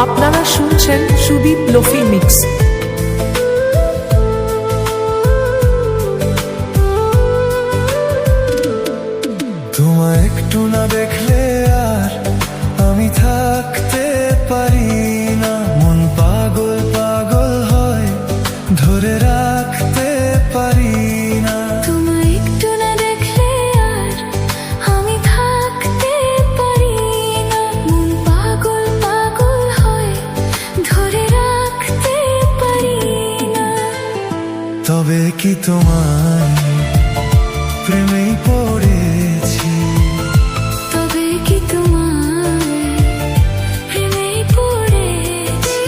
আপনারা শুনছেন Sudip lo-fi mix. তোমায় একটু না দেখলে আর আমি থাকতে পারি না, মন পাগল পাগল হয়, ধরে রাখতে পারি না। তোমায় একটু না দেখলে আর আমি থাকতে পারি না, মন পাগল পাগল হয়, ধরে রাখতে পারি না। তবে কি তোমায় প্রেমেই পড়েছি, তবে কি তোমায় প্রেমেই পড়েছি।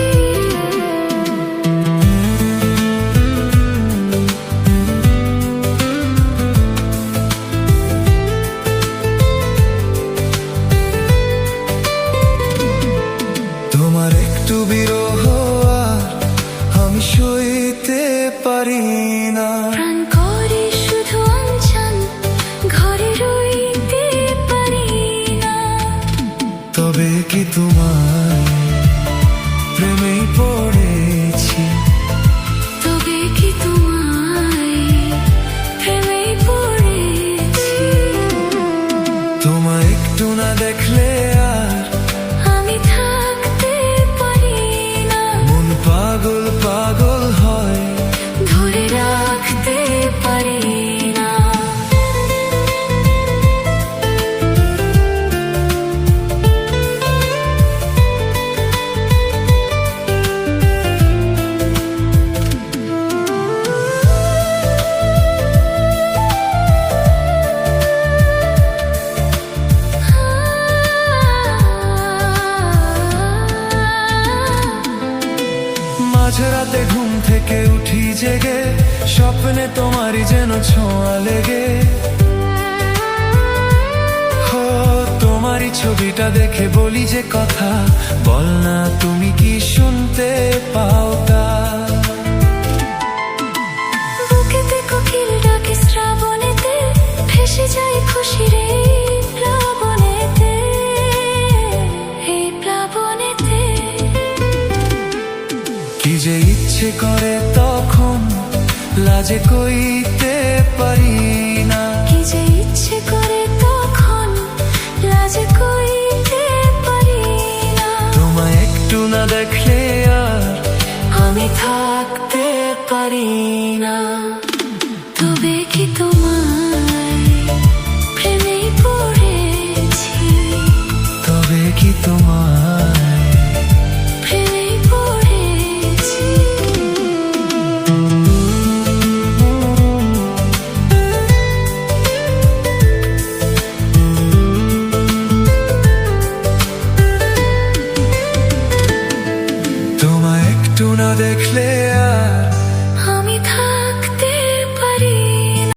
তোমার একটু বিরহ আর আমি সইতে পারি না। প্রাণ করে শুধু আনছান, ঘরে রইতে পারি না। তবে কি তোমায় প্রেমেই পড়েছি, তবে কি তোমায় প্রেমেই পড়েছি। তোমায় একটু না দেখলে আর আমি থাকতে পারি না, মন পাগল পাগল হয়, ধরে রাখতে পারি না। মাঝরাতে ঘুম থেকে উঠি জেগে, স্বপ্নে তোমারই যেন ছোঁয়া লেগে। হো তোমারই ছবিটা দেখে বলি যে কথা, বল না তুমি কি শুনতে পাও তা। বুকেতে কোকিল ডাকে শ্রাবণেতে, ভেসে যায় খুশির এই প্লাবনেতে, এই প্লাবনেতে। কি যে ইচ্ছে করে তখন লাজে কইতে পারি না। কি যে ইচ্ছে করে তখন লাজে কইতে পারি না। তোমায় একটু না দেখলে আর আমি থাকতে পারি না। তবে কি তোমায় প্রেমেই পড়েছি, তবে কি তোমায় প্রেমেই পড়েছি। তোমায় একটু না দেখলে